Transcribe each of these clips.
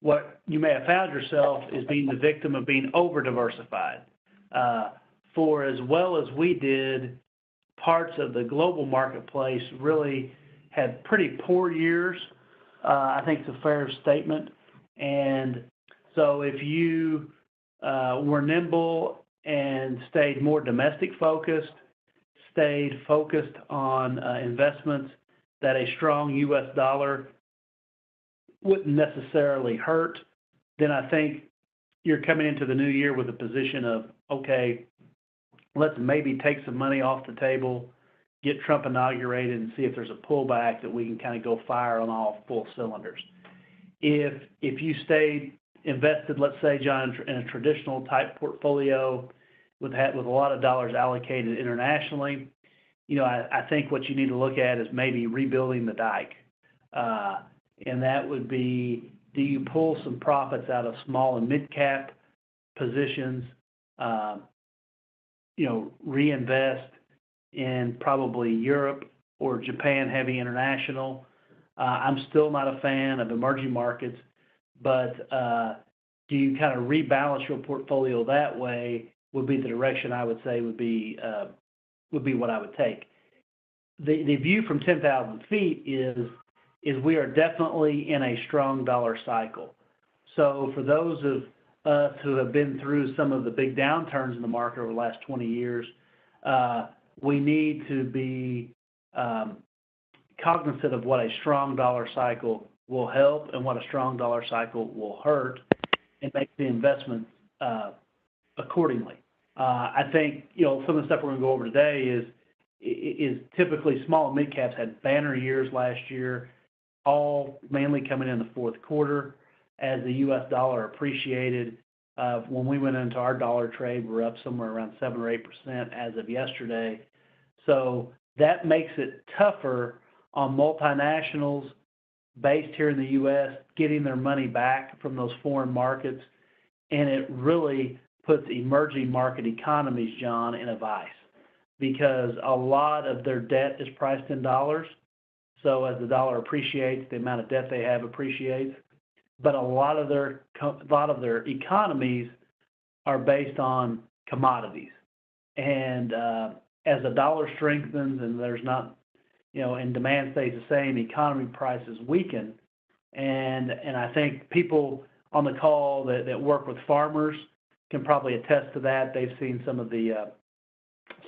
what you may have found yourself is being the victim of being over-diversified. For as well as we did, parts of the global marketplace really had pretty poor years. I think it's a fair statement. And so if you were nimble and stayed more domestic focused, stayed focused on investments that a strong U.S. dollar wouldn't necessarily hurt, then I think you're coming into the new year with a position of, okay, let's maybe take some money off the table, get Trump inaugurated, and see if there's a pullback that we can kind of go fire on all full cylinders. If you stayed invested, let's say, John, in a traditional type portfolio with a lot of dollars allocated internationally, I think what you need to look at is maybe rebuilding the dike. And that would be, do you pull some profits out of small and mid-cap positions, reinvest in probably Europe or Japan-heavy international? I'm still not a fan of emerging markets, but do you kind of rebalance your portfolio that way would be the direction I would say would be what I would take. The view from 10,000 feet is we are definitely in a strong dollar cycle. So for those of us who have been through some of the big downturns in the market over the last 20 years, we need to be cognizant of what a strong dollar cycle will help and what a strong dollar cycle will hurt, and make the investments accordingly. I think some of the stuff we're going to go over today is typically small and mid caps had banner years last year, all mainly coming in the fourth quarter as the U.S. dollar appreciated. When we went into our dollar trade, we're up somewhere around 7 or 8% as of yesterday. So that makes it tougher on multinationals based here in the U.S. getting their money back from those foreign markets, and it really puts emerging market economies, John, in a vice, because a lot of their debt is priced in dollars. So as the dollar appreciates, the amount of debt they have appreciates. But a lot of their economies are based on commodities, and as the dollar strengthens and there's not, and demand stays the same, economy prices weaken, and I think people on the call that work with farmers can probably attest to that. They've seen some of the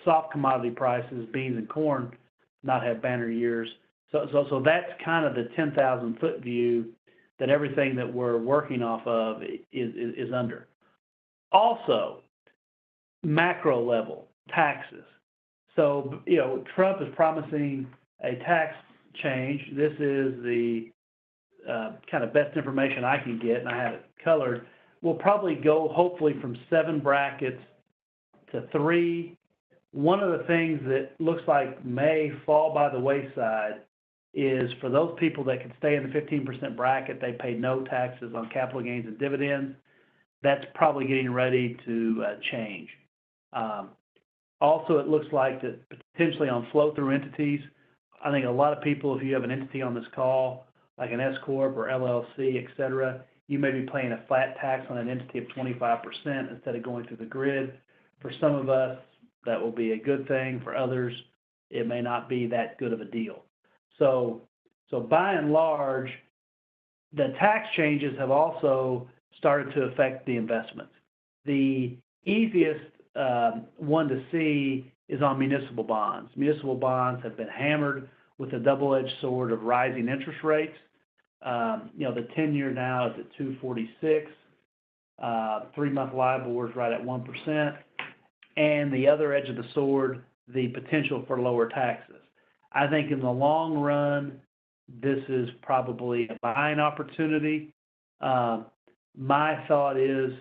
soft commodity prices, beans and corn, not have banner years. So that's kind of the 10,000 foot view that everything that we're working off of is under. Also, macro level taxes. So, Trump is promising a tax change. This is the kind of best information I can get, and I have it colored. We'll probably go, hopefully, from 7 brackets to 3. One of the things that looks like may fall by the wayside is for those people that can stay in the 15% bracket, they pay no taxes on capital gains and dividends. That's probably getting ready to change. Also, it looks like that potentially on flow-through entities, I think a lot of people, if you have an entity on this call, like an S-Corp or LLC, et cetera, you may be paying a flat tax on an entity of 25% instead of going through the grid. For some of us, that will be a good thing. For others, it may not be that good of a deal. So by and large, the tax changes have also started to affect the investments. The easiest one to see is on municipal bonds. Municipal bonds have been hammered with a double-edged sword of rising interest rates. The 10-year now is at 246. 3-month LIBOR is right at 1%. And the other edge of the sword, the potential for lower taxes. I think in the long run, this is probably a buying opportunity. My thought is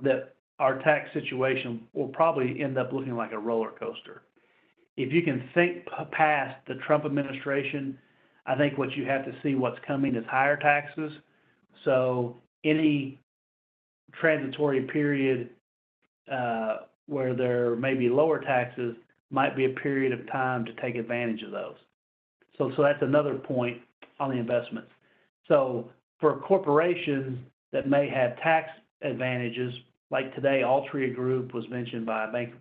that our tax situation will probably end up looking like a roller coaster. If you can think past the Trump administration, I think what you have to see what's coming is higher taxes. So any transitory period where there may be lower taxes might be a period of time to take advantage of those. So that's another point on the investments. So for corporations that may have tax advantages, like today, Altria Group was mentioned by Bank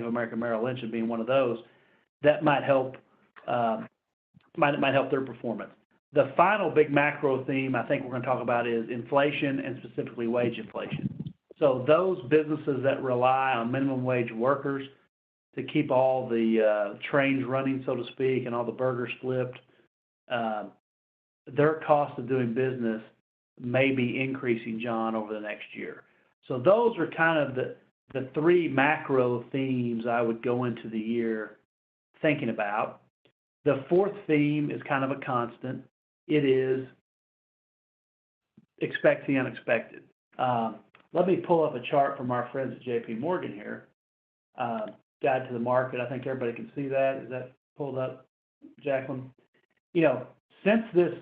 of America Merrill Lynch as being one of those, that might help might help their performance. The final big macro theme I think we're going to talk about is inflation, and specifically wage inflation. So those businesses that rely on minimum wage workers to keep all the trains running, so to speak, and all the burgers flipped, their cost of doing business may be increasing, John, over the next year. So those are kind of the three macro themes I would go into the year thinking about. The fourth theme is kind of a constant. It is expect the unexpected. Let me pull up a chart from our friends at JP Morgan here. Guide to the market. I think everybody can see that. Is that pulled up, Jacqueline? You know, since this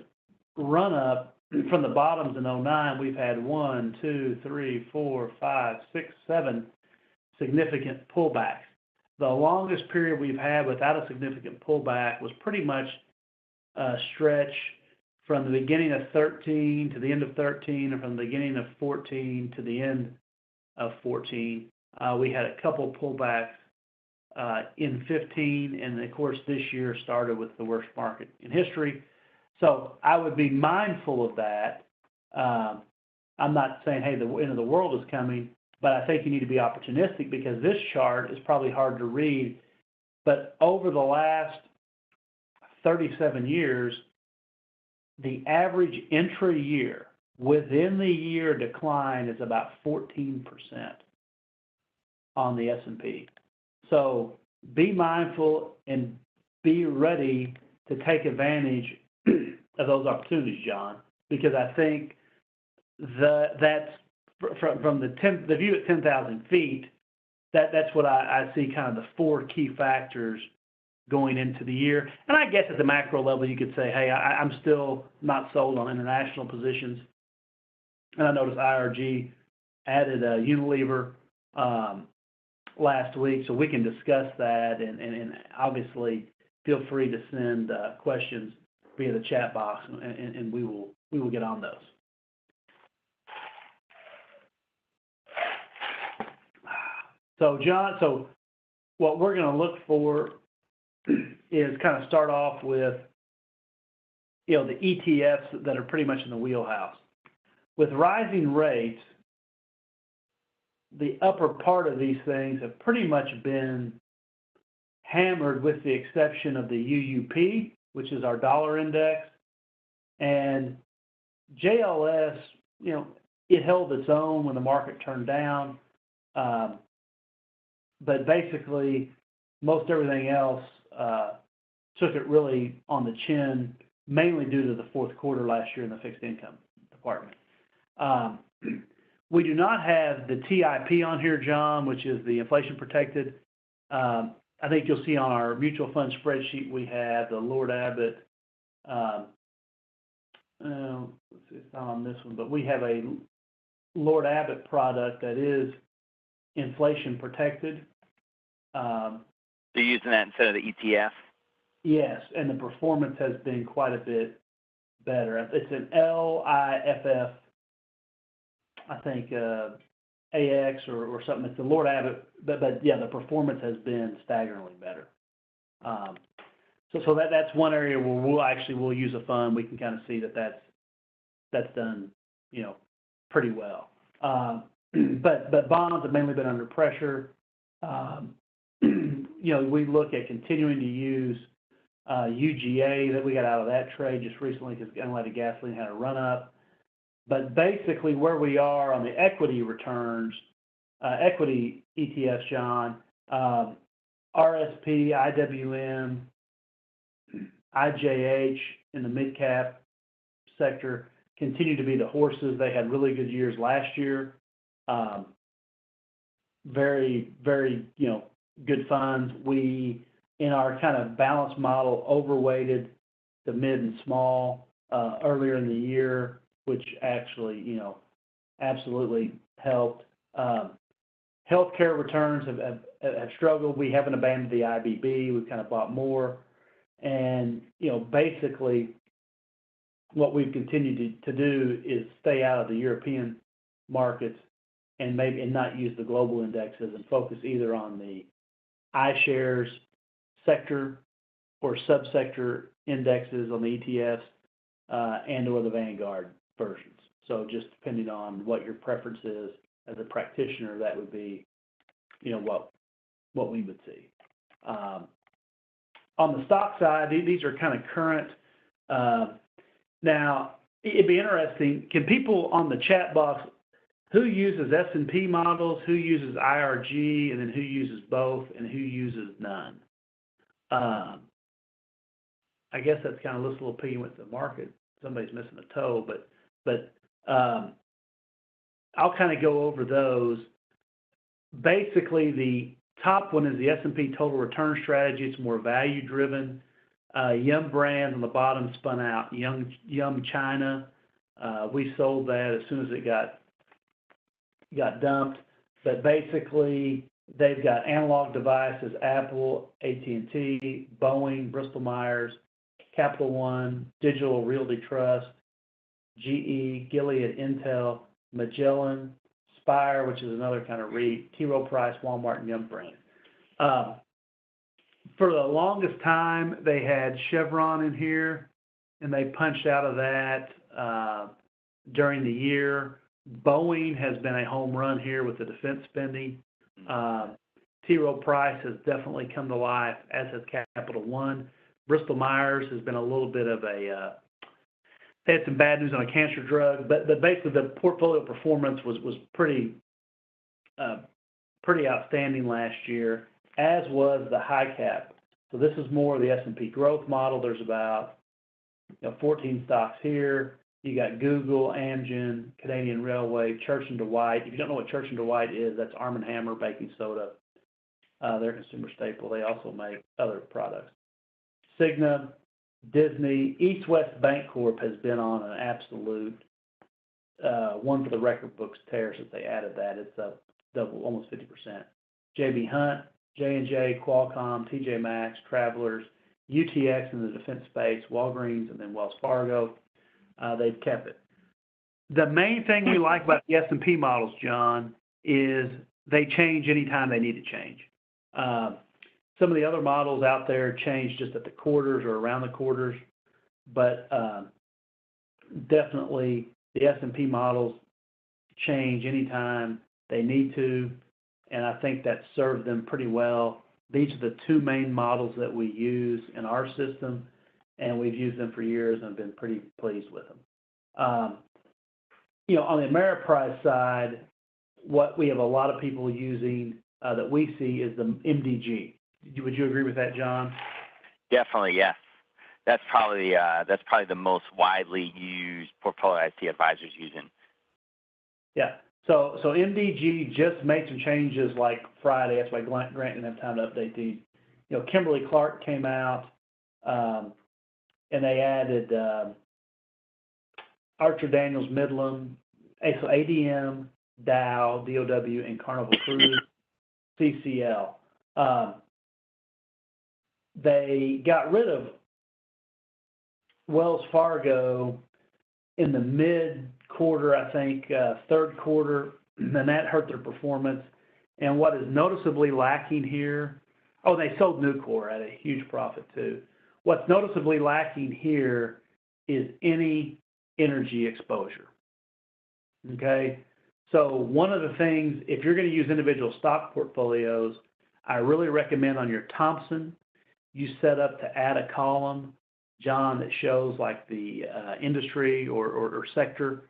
run up from the bottoms in 09, we've had 1, 2, 3, 4, 5, 6, 7 significant pullbacks. The longest period we've had without a significant pullback was pretty much a stretch from the beginning of 13 to the end of 13, and from the beginning of 14 to the end of 14. We had a couple pullbacks in 15, and of course this year started with the worst market in history. So I would be mindful of that. I'm not saying, hey, the end of the world is coming, but I think you need to be opportunistic, because this chart is probably hard to read. But over the last 37 years, the average intra-year within the year decline is about 14% on the S&P. So be mindful and be ready to take advantage of those opportunities, John, because I think that's from the view at 10,000 feet, that's what I see kind of the four key factors going into the year. And I guess at the macro level, you could say, hey, I'm still not sold on international positions. And I noticed IRG added Unilever last week, so we can discuss that. And obviously, feel free to send questions via the chat box, and we will get on those. So, John, what we're going to look for is kind of start off with, the ETFs that are pretty much in the wheelhouse. With rising rates, the upper part of these things have pretty much been hammered, with the exception of the UUP, which is our dollar index, and JLS, it held its own when the market turned down. But basically, most everything else took it really on the chin, mainly due to the fourth quarter last year in the fixed income department. We do not have the TIP on here, John, which is the inflation protected. I think you'll see on our mutual fund spreadsheet we have the Lord Abbott. Let's see, it's not on this one, but we have a Lord Abbott product that is inflation protected. So you're using that instead of the ETF? Yes, and the performance has been quite a bit better. It's an LIFF, I think, AX or something. It's the Lord Abbott, but yeah, the performance has been staggeringly better. So that's one area where we'll use a fund. We can kind of see that's done, pretty well. But bonds have mainly been under pressure. We look at continuing to use UGA that we got out of that trade just recently because unleaded gasoline had a run up. But basically where we are on the equity returns, equity ETFs, John, RSP, IWM, IJH in the mid-cap sector continue to be the horses. They had really good years last year. Very, very, good funds. We, in our kind of balance model, overweighted the mid and small earlier in the year, which actually, absolutely helped. Healthcare returns have struggled. We haven't abandoned the IBB. We've kind of bought more. And, basically, what we've continued to do is stay out of the European markets and not use the global indexes and focus either on the iShares sector or subsector indexes on the ETFs and or the Vanguard versions. So just depending on what your preference is as a practitioner, that would be, what we would see. On the stock side, these are kind of current. Now, it'd be interesting. Can people on the chat box, who uses S&P models, who uses IRG, and then who uses both, and who uses none? I guess that's kind of this little piggy with the market. Somebody's missing a toe, but I'll kind of go over those. Basically, the top one is the S&P Total Return Strategy. It's more value-driven. Yum Brands on the bottom spun out. Yum China. We sold that as soon as it got dumped. But basically, they've got analog devices, Apple, AT&T, Boeing, Bristol-Myers, Capital One, Digital Realty Trust, GE, Gilead, Intel, Magellan, Spire, which is another kind of REIT, T. Rowe Price, Walmart, and Yum Brands. For the longest time, they had Chevron in here, and they punched out of that during the year. Boeing has been a home run here with the defense spending. T. Rowe Price has definitely come to life, as has Capital One. Bristol-Myers has been a little bit of a they had some bad news on a cancer drug, but basically the portfolio performance was pretty outstanding last year, as was the high cap. So this is more of the S&P growth model. There's about 14 stocks here. You got Google, Amgen, Canadian Railway, Church & Dwight. If you don't know what Church & Dwight is, that's Arm & Hammer baking soda. They're a consumer staple. They also make other products. Cigna, Disney, East West Bancorp has been on an absolute one for the record books tear since they added that. It's up double, almost 50%. J.B. Hunt, J&J, Qualcomm, TJ Maxx, Travelers, UTX in the defense space, Walgreens, and then Wells Fargo. They've kept it. The main thing we like about the S&P models, John, is they change anytime they need to change. Some of the other models out there change just at the quarters or around the quarters, but definitely the S&P models change anytime they need to, and I think that served them pretty well. These are the two main models that we use in our system, and we've used them for years and have been pretty pleased with them. On the Ameriprise side, what we have a lot of people using that we see is the MDG. Would you agree with that, John? Definitely, yes. That's probably the most widely used portfolio I see advisors using. Yeah. So MDG just made some changes like Friday. That's why Grant didn't have time to update these. Kimberly Clark came out, and they added Archer Daniels Midland, so ADM, Dow, DOW, and Carnival Cruise, CCL. They got rid of Wells Fargo in the mid-quarter, I think, third quarter, and that hurt their performance. And what is noticeably lacking here, they sold Nucor at a huge profit too. What's noticeably lacking here is any energy exposure. Okay? So one of the things, if you're going to use individual stock portfolios, I really recommend on your Thompson, you set up to add a column, John, that shows like the industry or sector.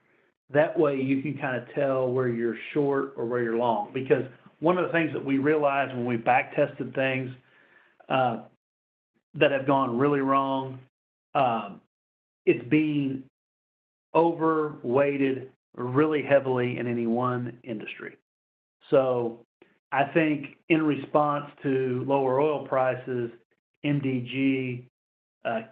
That way you can kind of tell where you're short or where you're long. Because one of the things that we realized when we back tested things that have gone really wrong, it's being overweighted really heavily in any one industry. So I think in response to lower oil prices, MDG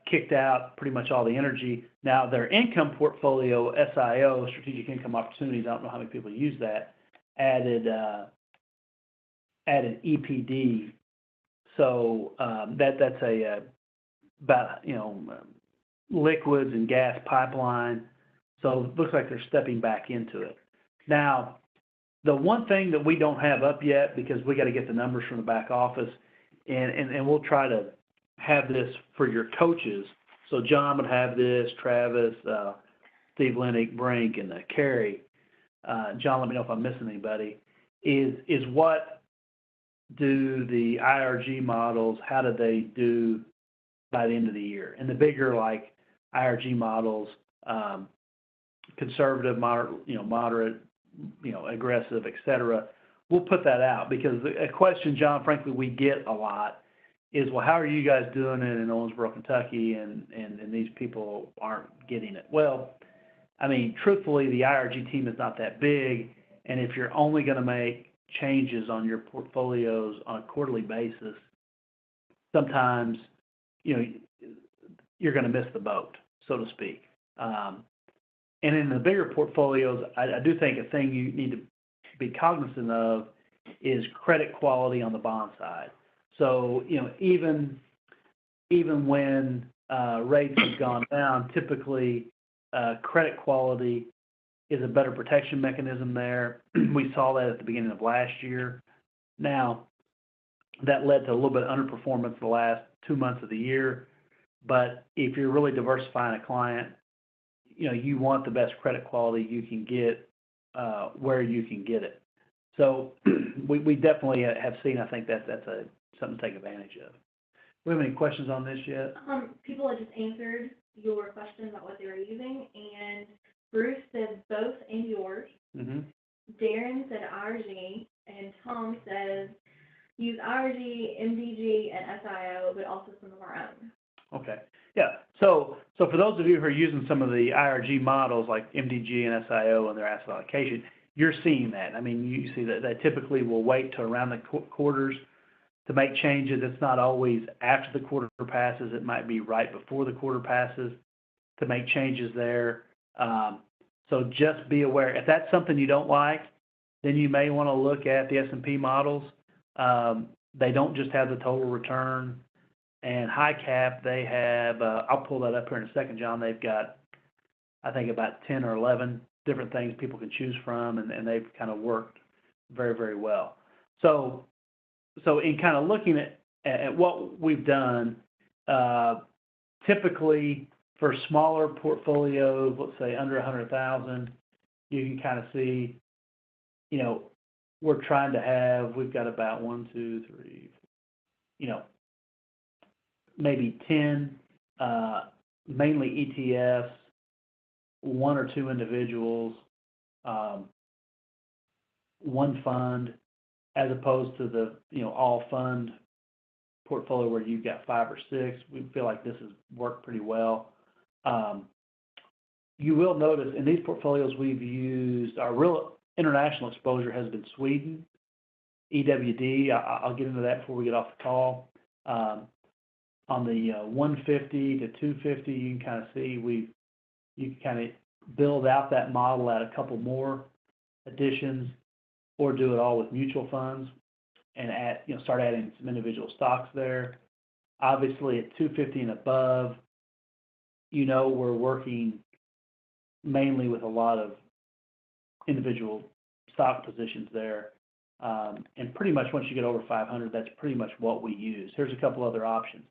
kicked out pretty much all the energy. Now, their income portfolio, SIO, Strategic Income Opportunities, I don't know how many people use that, added EPD. So that's about liquids and gas pipeline. So it looks like they're stepping back into it. Now, the one thing that we don't have up yet, because we got to get the numbers from the back office, and we'll try to have this for your coaches. So John would have this, Travis, Steve Lennick, Brink, and Carrie. John, let me know if I'm missing anybody. Is what do the IRG models, how do they do by the end of the year? And the bigger, like, IRG models, conservative, moderate, aggressive, et cetera, we'll put that out, because a question, John, frankly, we get a lot is, well, how are you guys doing it in Owensboro, Kentucky, and these people aren't getting it? Well, I mean, truthfully, the IRG team is not that big, and if you're only going to make changes on your portfolios on a quarterly basis, sometimes, you're going to miss the boat, so to speak. And in the bigger portfolios, I do think a thing you need to be cognizant of is credit quality on the bond side. So, even when rates have gone down, typically credit quality is a better protection mechanism there. We saw that at the beginning of last year. Now, that led to a little bit of underperformance the last 2 months of the year. But if you're really diversifying a client, you want the best credit quality you can get where you can get it. So we definitely have seen, I think that's something to take advantage of. Do we have any questions on this yet? People have just answered your question about what they were using, and Bruce said both and yours. Mm-hmm. Darren said IRG, and Tom says use IRG, MDG, and SIO, but also some of our own. Okay. Yeah. So for those of you who are using some of the IRG models like MDG and SIO and their asset allocation, you're seeing that. I mean, you see that they typically will wait to around the quarters to make changes. It's not always after the quarter passes. It might be right before the quarter passes to make changes there. So just be aware. If that's something you don't like, then you may want to look at the S&P models. They don't just have the total return and high cap. They have, I'll pull that up here in a second, John. They've got, I think, about 10 or 11 different things people can choose from, and they've kind of worked very, very well. So in kind of looking at what we've done, typically for smaller portfolios, let's say under 100,000, you can kind of see, we're trying to have, we've got about 1, 2, 3, maybe 10, mainly ETFs, 1 or 2 individuals, 1 fund, as opposed to the, all fund portfolio where you've got 5 or 6. We feel like this has worked pretty well. You will notice in these portfolios we've used, our real international exposure has been Sweden, EWD. I'll get into that before we get off the call. On the 150 to 250, you can kind of see you can kind of build out that model at a couple more additions, or do it all with mutual funds and start adding some individual stocks there. Obviously, at 250 and above, we're working mainly with a lot of individual stock positions there. And pretty much once you get over 500, that's pretty much what we use. Here's a couple other options.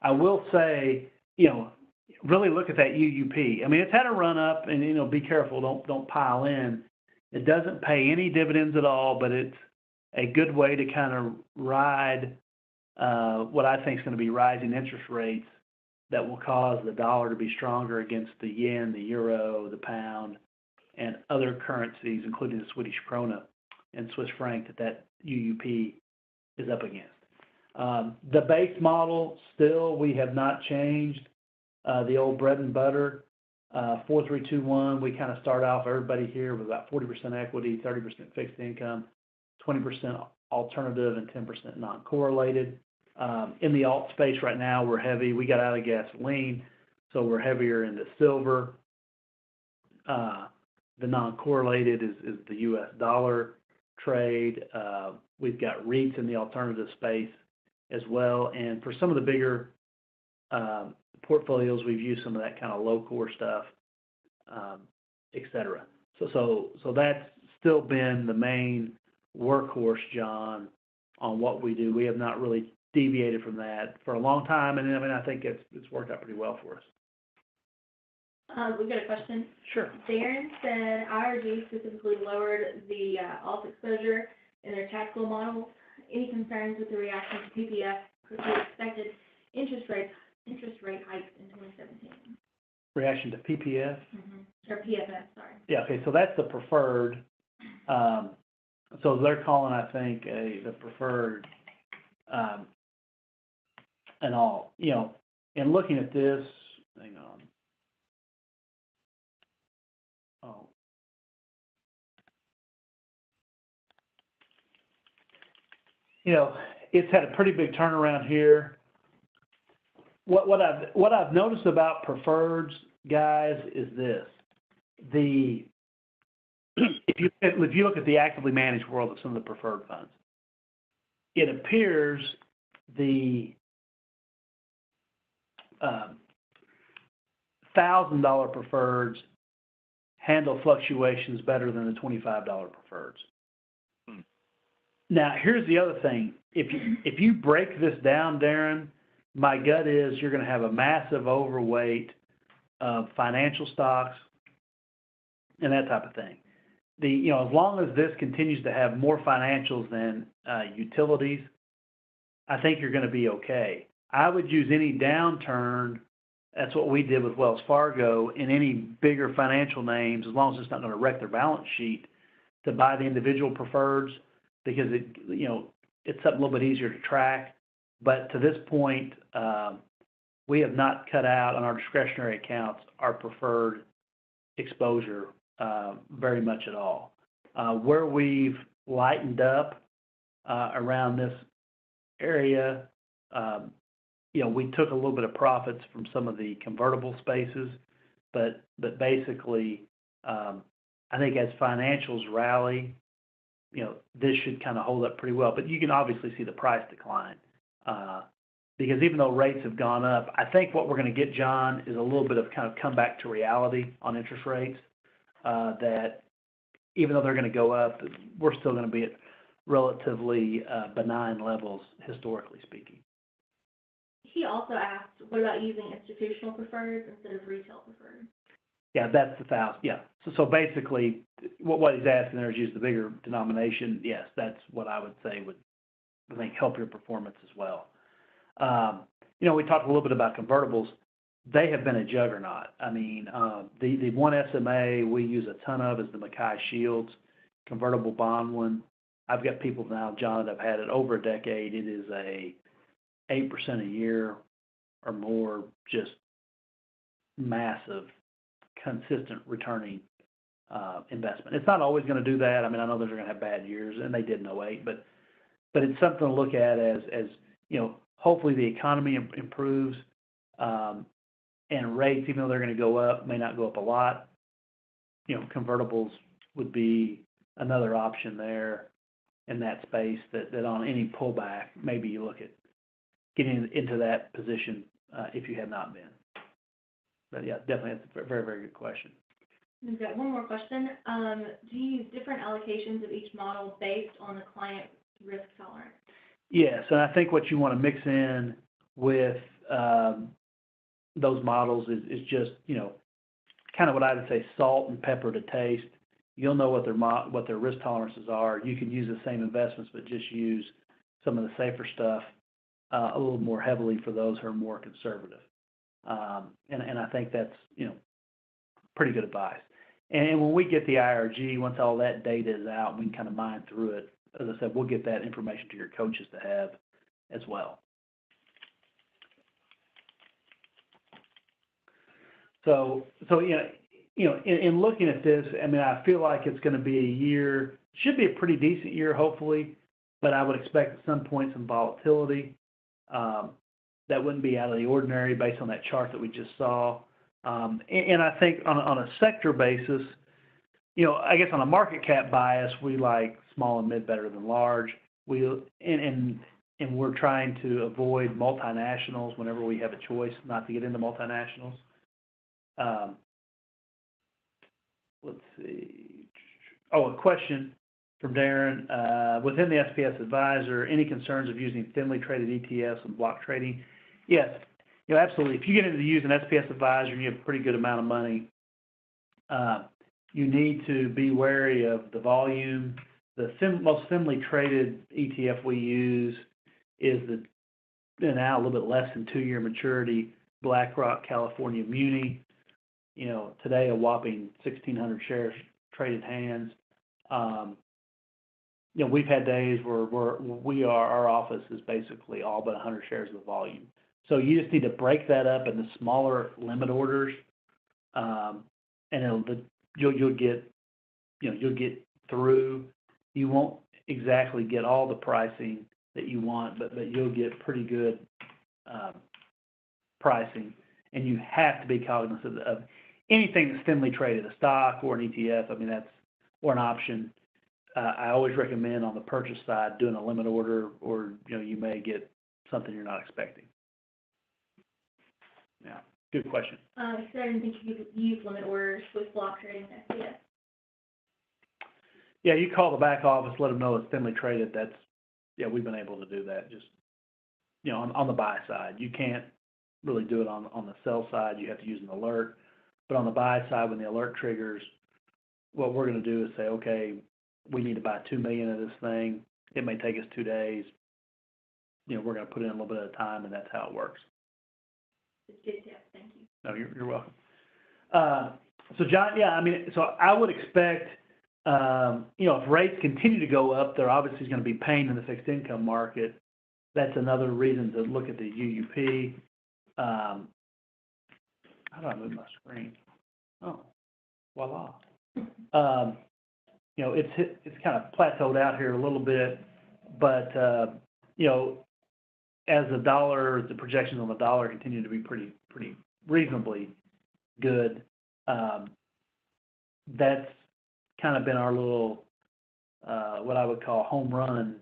I will say, really look at that UUP. I mean, it's had a run up, and be careful, don't pile in. It doesn't pay any dividends at all, but it's a good way to kind of ride what I think is going to be rising interest rates that will cause the dollar to be stronger against the yen, the euro, the pound, and other currencies, including the Swedish krona and Swiss franc that UUP is up against. The base model, still, we have not changed. The old bread and butter, 4-3-2-1, we kind of start off everybody here with about 40% equity, 30% fixed income, 20% alternative, and 10% non-correlated. In the alt space right now, we're heavy. We got out of gasoline, so we're heavier into silver. The non-correlated is the U.S. dollar trade. We've got REITs in the alternative space as well. And for some of the bigger portfolios, we've used some of that kind of low core stuff, et cetera. So that's still been the main workhorse, John, on what we do. We have not really deviated from that for a long time, and I mean, I think it's worked out pretty well for us. We've got a question. Sure. Darren said IRG specifically lowered the alt exposure in their tactical models. Any concerns with the reaction to PPF with the expected interest rate hikes in 2017? Reaction to PPF? Or PFF, sorry. Yeah, okay, so that's the preferred. So they're calling, I think, the preferred and all. You know, and looking at this, hang on. Oh. You know, it's had a pretty big turnaround here. What I've noticed about preferreds, guys, is this: if you look at the actively managed world of some of the preferred funds, it appears the $1,000 preferreds handle fluctuations better than the $25 preferreds. Now, here's the other thing: if you break this down, Darren, my gut is you're going to have a massive overweight of financial stocks and that type of thing. As long as this continues to have more financials than utilities, I think you're going to be okay. I would use any downturn. That's what we did with Wells Fargo, in any bigger financial names, as long as it's not going to wreck their balance sheet, to buy the individual preferreds, because it's something a little bit easier to track. But to this point, we have not cut out on our discretionary accounts our preferred exposure very much at all. Where we've lightened up around this area, we took a little bit of profits from some of the convertible spaces, but basically, I think as financials rally, this should kind of hold up pretty well. But you can obviously see the price decline. Because even though rates have gone up, I think what we're going to get, John, is a little bit of kind of come back to reality on interest rates, that even though they're going to go up, we're still going to be at relatively benign levels, historically speaking. He also asked, what about using institutional preferreds instead of retail preferreds? Yeah, that's the $1,000. Yeah. So basically, what he's asking there is use the bigger denomination. Yes, that's what I would say would, I think, help your performance as well. We talked a little bit about convertibles. They have been a juggernaut. I mean, the one SMA we use a ton of is the Mackay Shields convertible bond one. I've got people now, John, that have had it over a decade. It is a 8% a year or more, just massive, consistent returning investment. It's not always going to do that. I mean, I know those are going to have bad years, and they did in 2008, but it's something to look at as hopefully the economy improves, and rates, even though they're going to go up, may not go up a lot. Convertibles would be another option there in that space that on any pullback, maybe you look at getting into that position if you have not been. But yeah, definitely that's a very, very good question. We've got one more question. Do you use different allocations of each model based on the client risk tolerance? Yes, and I think what you want to mix in with those models is just, kind of what I would say, salt and pepper to taste. You'll know what their risk tolerances are. You can use the same investments, but just use some of the safer stuff a little more heavily for those who are more conservative. And I think that's, pretty good advice. And when we get the IRG, once all that data is out, we can kind of mine through it. As I said, we'll get that information to your coaches to have as well. So in looking at this, I mean, I feel like it's going to be a year, should be a pretty decent year, hopefully, but I would expect at some point some volatility. That wouldn't be out of the ordinary based on that chart that we just saw. And I think on a sector basis, I guess on a market cap bias, we like small and mid better than large. And and we're trying to avoid multinationals whenever we have a choice not to get into multinationals. Let's see. Oh, a question from Darren. Within the SPS Advisor, any concerns of using thinly traded ETFs and block trading? Yes, absolutely. If you get into using SPS Advisor and you have a pretty good amount of money, you need to be wary of the volume. The most thinly traded ETF we use is now a little bit less than 2-year maturity BlackRock California Muni. Today a whopping 1,600 shares traded hands. We've had days where our office is basically all but 100 shares of the volume. So you just need to break that up into smaller limit orders, and you'll get through. You won't exactly get all the pricing that you want, but you'll get pretty good pricing. And you have to be cognizant of anything that's thinly traded, a stock or an ETF. I mean, or an option. I always recommend on the purchase side doing a limit order, or you may get something you're not expecting. Yeah, good question. So I didn't think you could use limit orders with block trading and SPS. Yeah, you call the back office, let them know it's thinly traded. We've been able to do that. Just on the buy side, you can't really do it on the sell side. You have to use an alert. But on the buy side, when the alert triggers, what we're going to do is say, okay, we need to buy 2 million of this thing. It may take us 2 days. We're going to put in a little bit of time, and that's how it works. It's good tip. Thank you. No, you're welcome. So John, so I would expect, if rates continue to go up, there obviously is going to be pain in the fixed income market. That's another reason to look at the UUP. How do I move my screen? Oh, voila. It's kind of plateaued out here a little bit, but as the projections on the dollar continue to be pretty reasonably good, that's kind of been our little what I would call home run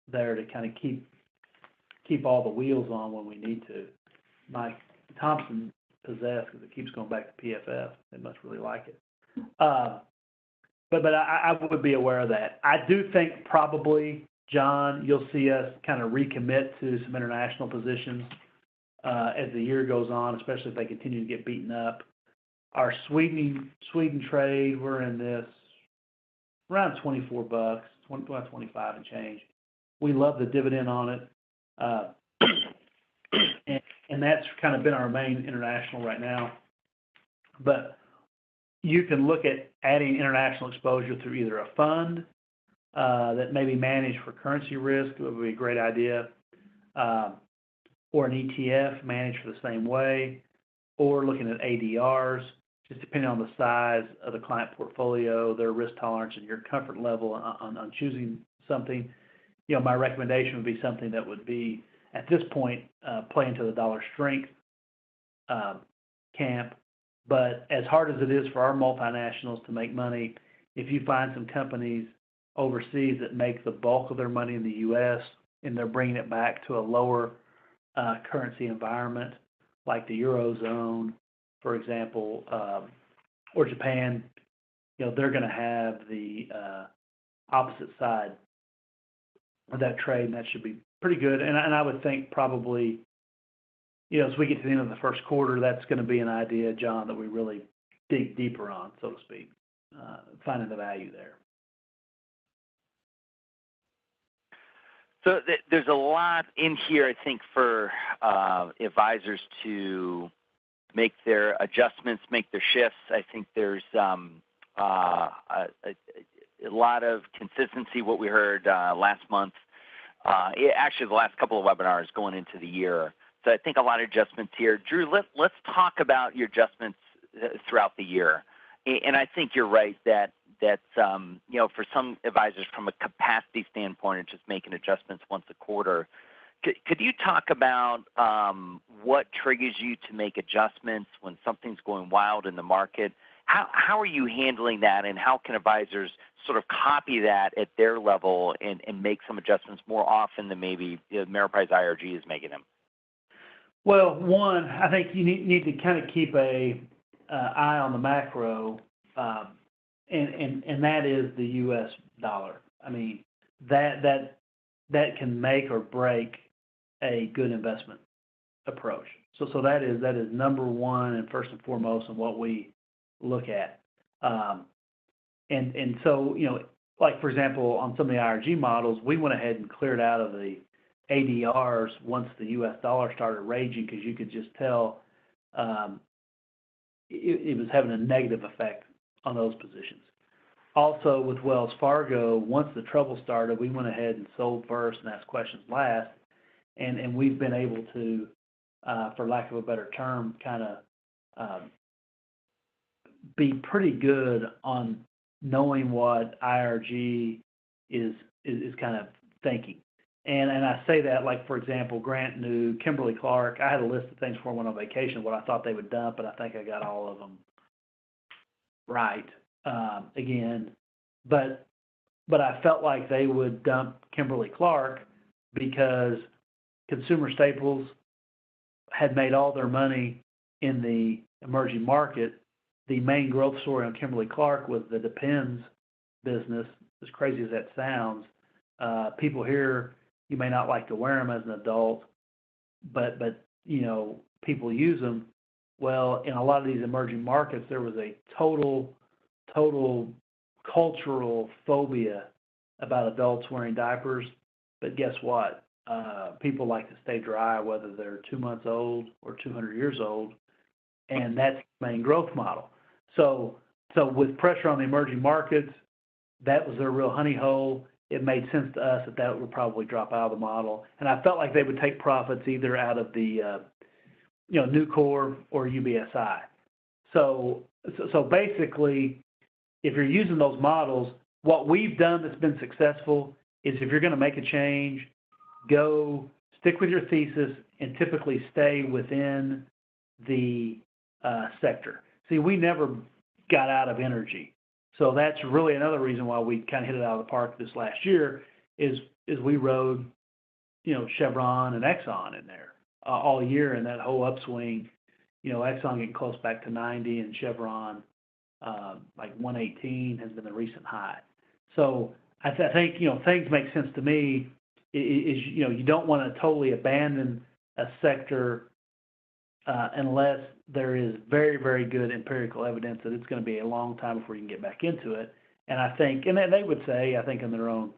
there to kind of keep all the wheels on when we need to. Mike Thompson possessed because it keeps going back to PFF. They must really like it. But I would be aware of that. I do think probably, John, you'll see us kind of recommit to some international positions as the year goes on, especially if they continue to get beaten up. Our Sweden trade, we're in this around $24, 25 and change. We love the dividend on it, and that's kind of been our main international right now. But you can look at adding international exposure through either a fund that may be managed for currency risk, it would be a great idea, or an ETF managed for the same way, or looking at ADRs, just depending on the size of the client portfolio, their risk tolerance, and your comfort level on choosing something. My recommendation would be something that would be, at this point, play into the dollar strength camp. But as hard as it is for our multinationals to make money, if you find some companies overseas that make the bulk of their money in the U.S. and they're bringing it back to a lower currency environment, like the Eurozone, for example, or Japan, they're going to have the opposite side of that trade, and that should be pretty good. And I would think probably, as we get to the end of the first quarter, that's going to be an idea, John, that we really dig deeper on, so to speak, finding the value there. So there's a lot in here, I think, for advisors to make their adjustments, make their shifts. I think there's a lot of consistency, what we heard last month. Actually, the last couple of webinars going into the year. So I think a lot of adjustments here. Drew, let's talk about your adjustments throughout the year. And I think you're right that for some advisors from a capacity standpoint, it's just making adjustments once a quarter. Could you talk about what triggers you to make adjustments when something's going wild in the market? How are you handling that, and how can advisors sort of copy that at their level and make some adjustments more often than maybe Ameriprise IRG is making them? Well, one, I think you need to kind of keep a eye on the macro, and that is the U.S. dollar. I mean, that can make or break a good investment approach. So that is number one and first and foremost in what we look at. And so, like for example, on some of the IRG models, we went ahead and cleared out of the ADRs once the U.S. dollar started raging, because you could just tell it was having a negative effect on those positions. Also, with Wells Fargo, once the trouble started, we went ahead and sold first and asked questions last, and we've been able to, for lack of a better term, kind of be pretty good on knowing what IRG is kind of thinking. And I say that, like, for example, Grant knew Kimberly-Clark. I had a list of things before I went on vacation, what I thought they would dump, but I think I got all of them right again. But I felt like they would dump Kimberly-Clark because consumer staples had made all their money in the emerging market. The main growth story on Kimberly-Clark was the Depends business, as crazy as that sounds. People here, you may not like to wear them as an adult, but people use them. Well, in a lot of these emerging markets, there was a total cultural phobia about adults wearing diapers. But guess what? People like to stay dry, whether they're 2 months old or 200 years old, and that's the main growth model. So with pressure on the emerging markets, that was their real honey hole. It made sense to us that would probably drop out of the model, and I felt like they would take profits either out of the Nucor or UBSI. So basically, if you're using those models, what we've done that's been successful is, if you're going to make a change, go stick with your thesis and typically stay within the sector. See, we never got out of energy. So that's really another reason why we kind of hit it out of the park this last year is we rode, Chevron and Exxon in there all year, and that whole upswing, Exxon getting close back to 90 and Chevron like 118 has been the recent high. So I think, things make sense to me is you don't want to totally abandon a sector unless there is very, very good empirical evidence that it's going to be a long time before you can get back into it. And I think, and they would say, I think in their own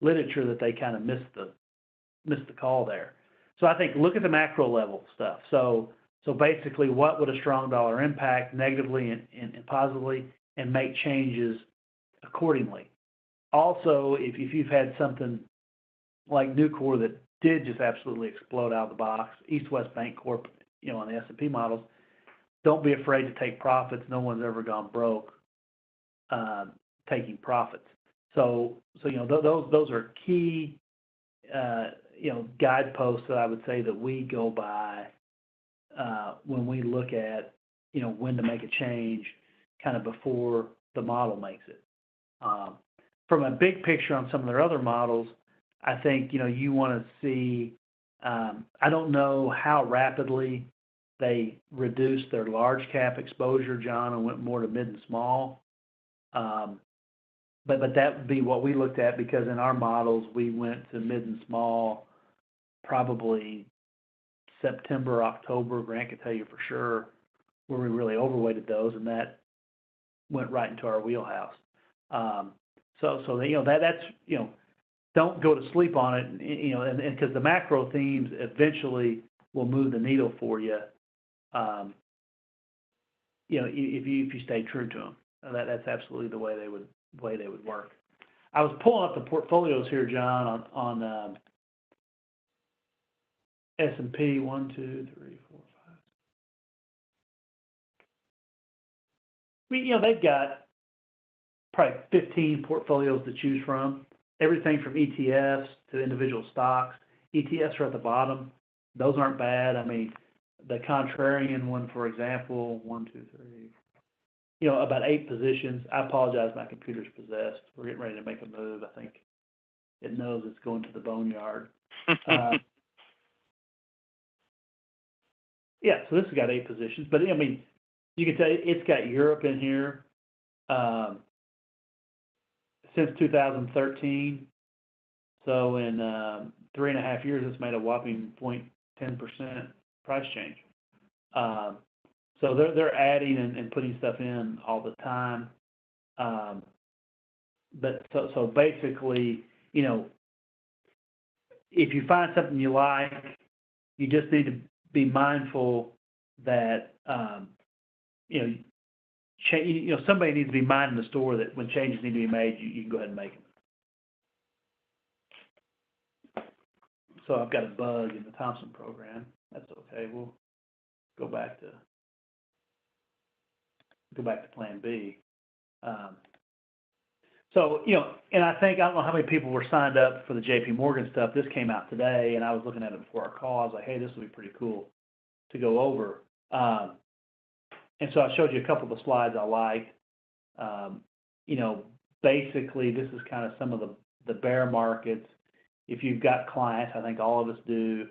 literature, that they kind of missed the call there. So I think look at the macro level stuff. So basically, what would a strong dollar impact negatively and positively, and make changes accordingly. Also, if you've had something like Nucor that did just absolutely explode out of the box, East West Bank Corp, on the S&P models, don't be afraid to take profits. No one's ever gone broke taking profits. So those are key guideposts that I would say that we go by when we look at when to make a change, kind of before the model makes it. From a big picture on some of their other models, I think you want to see. I don't know how rapidly they reduced their large cap exposure, John, and went more to mid and small. But that would be what we looked at, because in our models we went to mid and small probably September, October. Grant could tell you for sure where we really overweighted those, and that went right into our wheelhouse. So that's don't go to sleep on it, and because the macro themes eventually will move the needle for you. If you stay true to them, that's absolutely the way they would work. I was pulling up the portfolios here, John, on S&P 1, 2, 3, 4, 5. They've got probably 15 portfolios to choose from. Everything from ETFs to individual stocks. ETFs are at the bottom. Those aren't bad. I mean, the contrarian one, for example, 1, 2, 3, about 8 positions. I apologize, my computer's possessed. We're getting ready to make a move. I think it knows it's going to the boneyard. Yeah, so this has got 8 positions, but I mean, you can tell it's got Europe in here since 2013. So in 3.5 years, it's made a whopping 0.10% price change. So they're adding and putting stuff in all the time. But so basically, if you find something you like, you just need to be mindful that somebody needs to be minding the store that when changes need to be made, you can go ahead and make them. So I've got a bug in the Thompson program. That's okay. We'll go back to Plan B. So and I don't know how many people were signed up for the J.P. Morgan stuff. This came out today, and I was looking at it before our call. I was like, hey, this will be pretty cool to go over. And so I showed you a couple of the slides I liked. Basically, this is kind of some of the bear markets. If you've got clients, I think all of us do,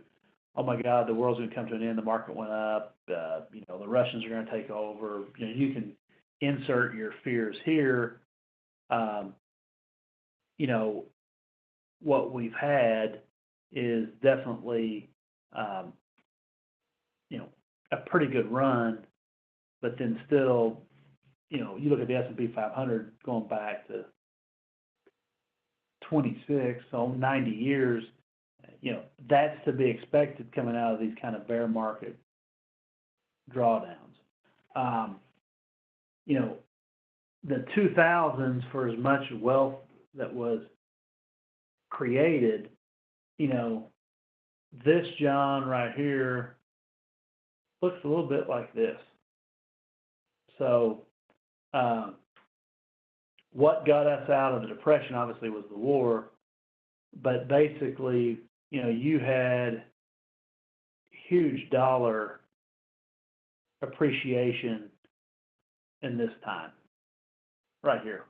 oh my God, the world's going to come to an end, the market went up, the Russians are going to take over. You can insert your fears here. What we've had is definitely, a pretty good run, but then still, you look at the S&P 500 going back to 26, so 90 years, that's to be expected coming out of these kind of bear market drawdowns. The 2000s, for as much wealth that was created, this John right here looks a little bit like this. So what got us out of the Depression obviously was the war, but basically, you had huge dollar appreciation in this time, right here.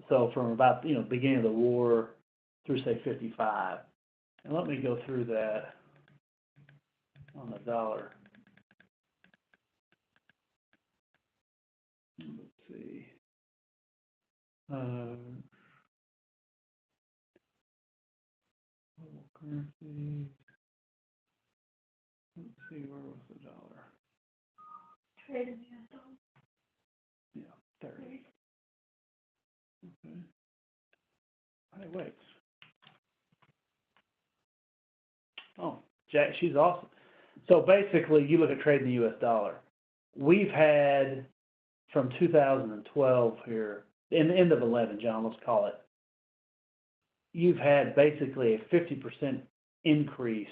So from about, beginning of the war through, say, 55. And let me go through that on the dollar. Let's see. Currency. Let's see, where was the dollar? Trade in the US dollar. Yeah, 30. Okay. Hey, wait. Oh, Jack, she's awesome. So basically, you look at trade in the U.S. dollar. We've had from 2012 here, in the end of 11, John, let's call it, you've had basically a 50% increase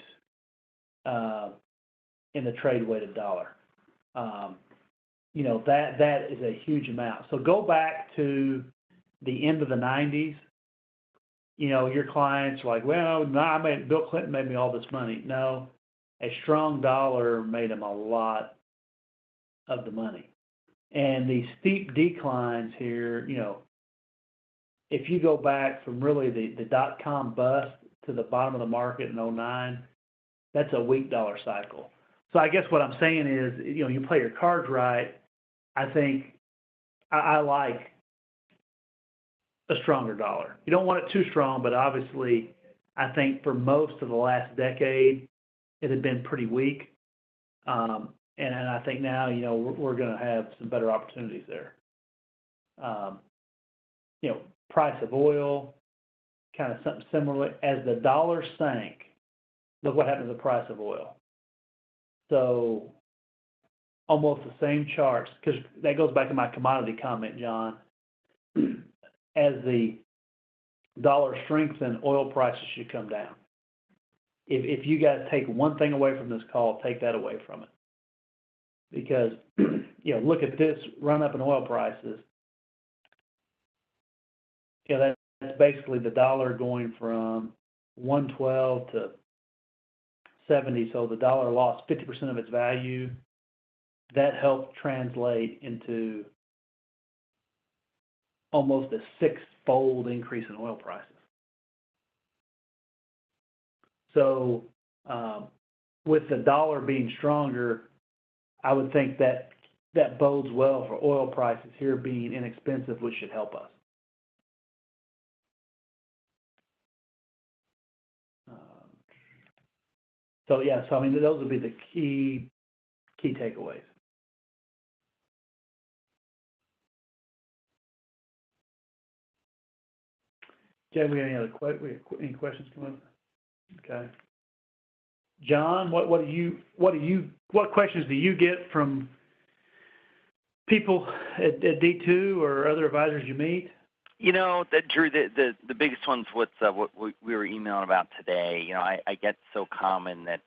in the trade-weighted dollar. That is a huge amount. So go back to the end of the 90s. Your clients are like, well, no, Bill Clinton made me all this money. No, a strong dollar made him a lot of the money. And these steep declines here, if you go back from really the dot-com bust to the bottom of the market in 2009, that's a weak dollar cycle. So I guess what I'm saying is, you play your cards right. I think I like a stronger dollar. You don't want it too strong, but obviously I think for most of the last decade, it had been pretty weak. And I think now, we're going to have some better opportunities there. Price of oil, kind of something similar. As the dollar sank, look what happened to the price of oil. So almost the same charts, because that goes back to my commodity comment, John. As the dollar strengthens, oil prices should come down. If you guys take one thing away from this call, take that away from it. Because, look at this run up in oil prices. That's basically the dollar going from 112 to 70. So the dollar lost 50% of its value that helped translate into almost a six-fold increase in oil prices. So with the dollar being stronger, I would think that that bodes well for oil prices here being inexpensive, which should help us. So yeah, so I mean, those would be the key takeaways. Jay, we have any questions coming up? Okay. John, what questions do you get from people at D2 or other advisors you meet? You know, Drew, the biggest one's what we were emailing about today. You know, I get so common that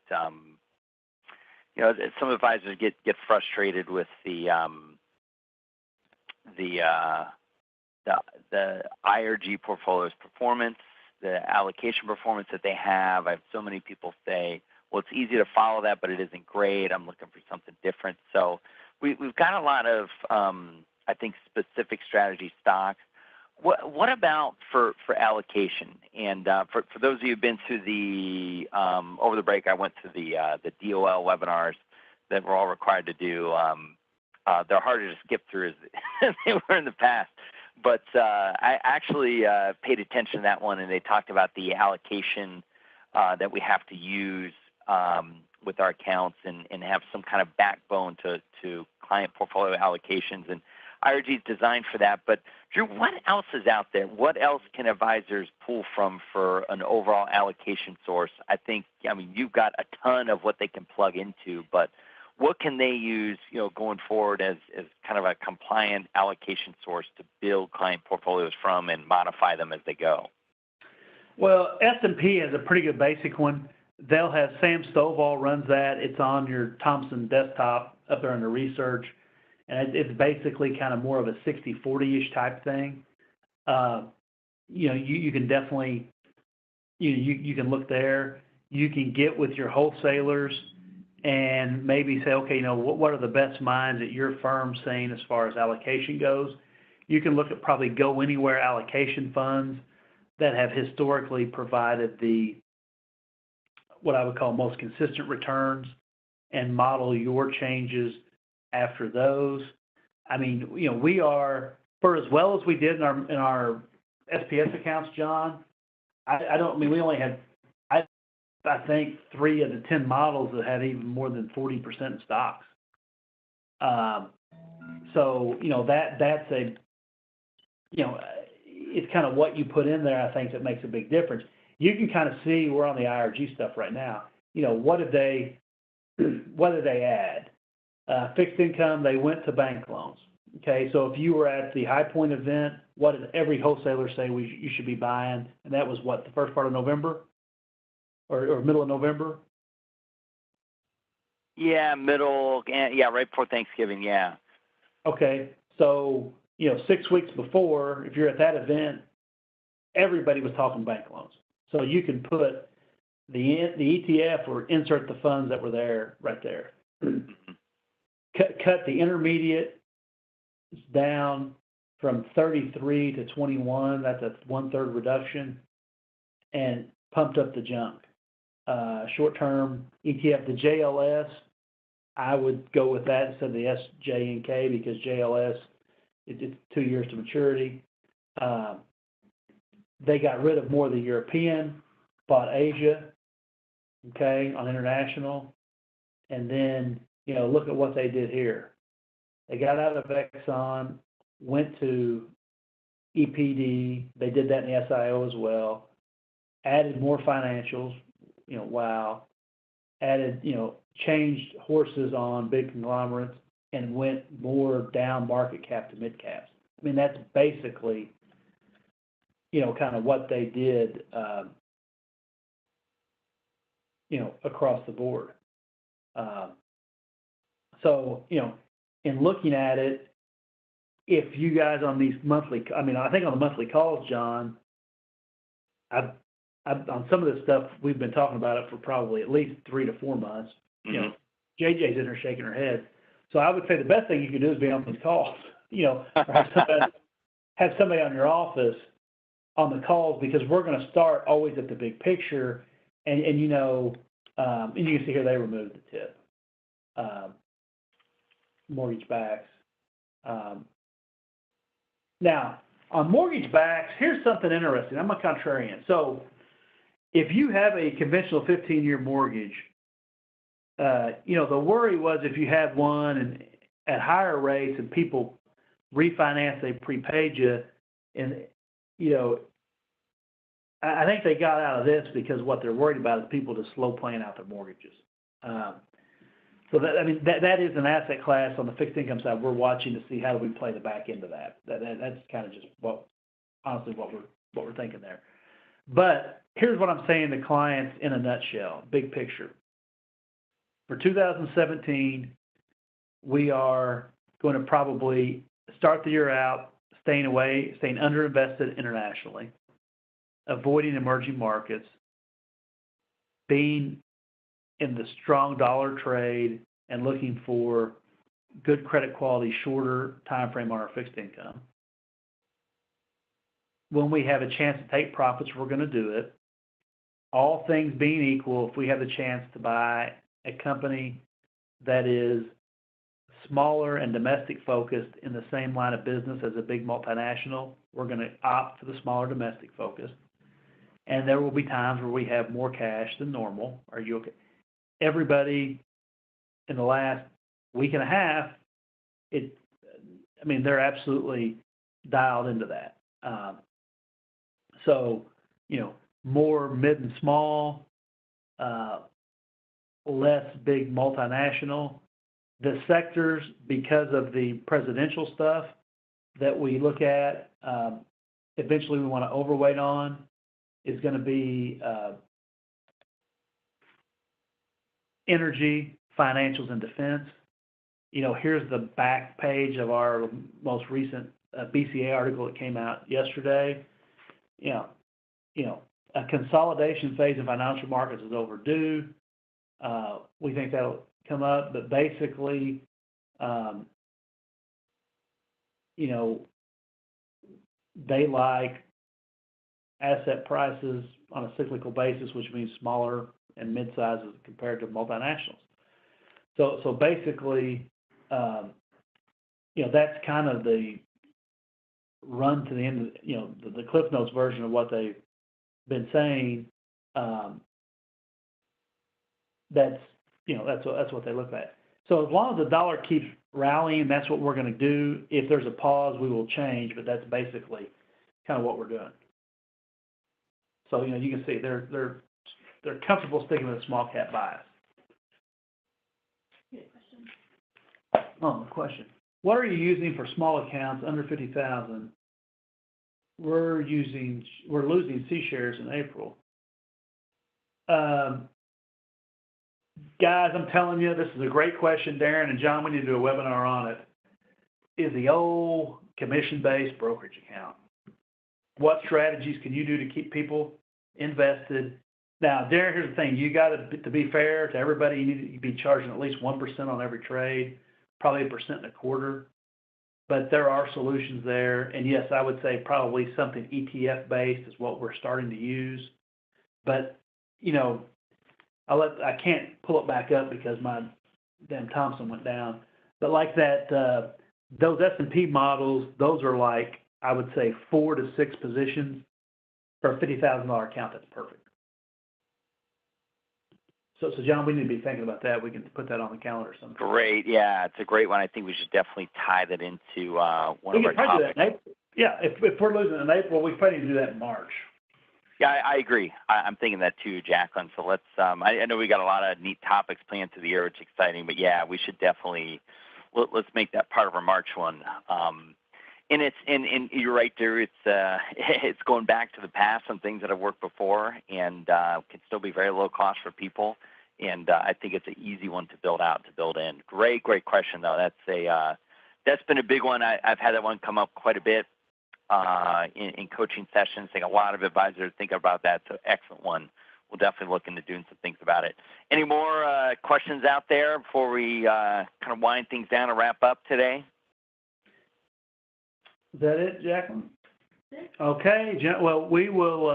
you know, some advisors get frustrated with the IRG portfolio's performance, the allocation performance that they have. I have so many people say, well, it's easy to follow that, but it isn't great. I'm looking for something different. So we've got a lot of, I think, specific strategy stocks. What about for allocation? And for those of you who've been to the, over the break, I went to the DOL webinars that we're all required to do. They're harder to skip through as they were in the past. But I actually paid attention to that one, and they talked about the allocation that we have to use with our accounts and have some kind of backbone to client portfolio allocations. And IRG is designed for that. But, Drew, what else is out there? What else can advisors pull from for an overall allocation source? I mean, you've got a ton of what they can plug into, but what can they use, you know, going forward as kind of a compliant allocation source to build client portfolios from and modify them as they go? Well, S&P has a pretty good basic one. They'll have Sam Stovall runs that. It's on your Thomson desktop up there under research. And it's basically kind of more of a 60-40-ish type thing. You know, you can definitely, you can look there. You can get with your wholesalers and maybe say, okay, you know, what are the best minds at your firm saying as far as allocation goes? You can look at probably go anywhere allocation funds that have historically provided what I would call most consistent returns and model your changes after those. I mean, you know, we are, for as well as we did in our SPS accounts, John, I mean, we only had, I think 3 of the 10 models that had even more than 40% in stocks. So, you know, that's a, you know, it's kind of what you put in there, I think, that makes a big difference. You can kind of see, we're on the IRG stuff right now, you know, what did they add? Fixed income, they went to bank loans. Okay, so if you were at the High Point event, what did every wholesaler say you should be buying? And that was what, the first part of November or middle of November? Yeah, right before Thanksgiving, yeah. Okay, so, you know, 6 weeks before, if you're at that event, everybody was talking bank loans. So you can put the ETF or insert the funds that were there right there. Cut the intermediate down from 33 to 21. That's a 1/3 reduction, and pumped up the junk. Short-term ETF, the JLS, I would go with that instead of the SJNK because JLS, it's 2 years to maturity. They got rid of more of the European, bought Asia, okay, on international, and then, you know, look at what they did here. They got out of Exxon, went to EPD. They did that in the SIO as well. Added more financials, you know, wow. Added, you know, changed horses on big conglomerates and went more down market cap to mid caps. I mean, that's basically, you know, kind of what they did, you know, across the board. So, you know, in looking at it, if you guys on these monthly, I mean, I think on the monthly calls, John, I've on some of this stuff, we've been talking about it for probably at least 3 to 4 months. Mm-hmm. You know, JJ's in there shaking her head. So I would say the best thing you can do is be on these calls, or have somebody on your office on the calls, because we're going to start always at the big picture, and you can see here they removed the tip. Mortgage backs. Now, on mortgage backs, here's something interesting. I'm a contrarian. So if you have a conventional 15-year mortgage, the worry was if you had one and at higher rates and people refinance, they prepaid you, and I think they got out of this because what they're worried about is people just slow paying out their mortgages. So that is an asset class on the fixed income side we're watching to see how do we play the back end of that. That's kind of just what we're thinking there. But here's what I'm saying to clients in a nutshell, big picture. For 2017, we are going to probably start the year out staying underinvested internationally, avoiding emerging markets, being in the strong dollar trade, and looking for good credit quality, shorter time frame on our fixed income. When we have a chance to take profits, we're going to do it. All things being equal, if we have the chance to buy a company that is smaller and domestic focused in the same line of business as a big multinational, we're going to opt for the smaller domestic focus. And there will be times where we have more cash than normal. Are you okay? Everybody in the last week and a half, they're absolutely dialed into that. So, more mid and small, less big multinational. The sectors, because of the presidential stuff that we look at, eventually we want to overweight on, is going to be energy, financials, and defense. Here's the back page of our most recent BCA article that came out yesterday. A consolidation phase in financial markets is overdue. We think that'll come up, but basically, they like asset prices on a cyclical basis, which means smaller and mid-sizes compared to multinationals. So basically, that's kind of the run to the end of, the Cliff Notes version of what they've been saying. That's what they look at. So as long as the dollar keeps rallying, that's what we're going to do. If there's a pause, we will change, but that's basically kind of what we're doing. So you can see they're comfortable sticking with a small cap bias. Good question. Oh, question. What are you using for small accounts under 50,000? We're losing C shares in April. Guys, I'm telling you, this is a great question, Darren and John. We need to do a webinar on it. Is the old commission-based brokerage account? What strategies can you do to keep people invested? Now, Darren, here's the thing. You got to be fair to everybody, you need to be charging at least 1% on every trade, probably 1.25%. But there are solutions there. And yes, I would say probably something ETF-based is what we're starting to use. But, I can't pull it back up because my damn Thompson went down. But like that, those S&P models, those are like, I would say 4 to 6 positions for a $50,000 account. That's perfect. So John, we need to be thinking about that. We can put that on the calendar sometime. Great. Yeah, it's a great one. I think we should definitely tie that into one of our topics. Yeah, if we're losing in April, we probably need to do that in March. Yeah, I agree. I'm thinking that too, Jacqueline. So let's. I know we got a lot of neat topics planned through the year, which is exciting. But yeah, we should definitely let's make that part of our March one. And you're right, there. It's going back to the past, some things that have worked before, and can still be very low cost for people. And I think it's an easy one to build in. Great question though. That's been a big one. I've had that one come up quite a bit in coaching sessions. I think a lot of advisors think about that. So excellent one. we'll definitely look into doing some things about it. Any more questions out there before we kind of wind things down and wrap up today? Is that it, Jacqueline? Okay, well, we will,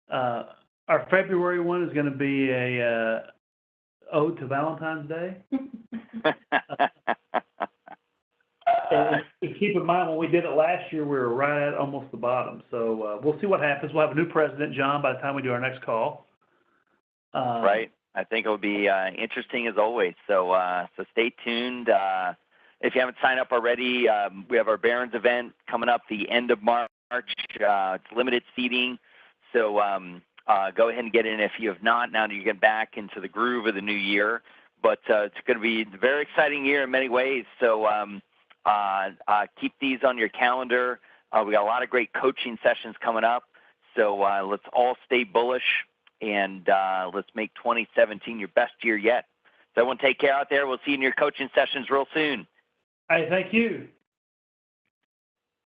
our February one is going to be a ode to Valentine's Day. And keep in mind, when we did it last year, we were right at almost the bottom. So we'll see what happens. We'll have a new president, John, by the time we do our next call. Right. I think it'll be interesting as always. So so stay tuned. If you haven't signed up already, we have our Barron's event coming up the end of March. It's limited seating. So go ahead and get in if you have not, now that you get back into the groove of the new year. But it's going to be a very exciting year in many ways. So keep these on your calendar. We got a lot of great coaching sessions coming up. So let's all stay bullish, and let's make 2017 your best year yet. So everyone take care out there. We'll see you in your coaching sessions real soon. Hey, thank you.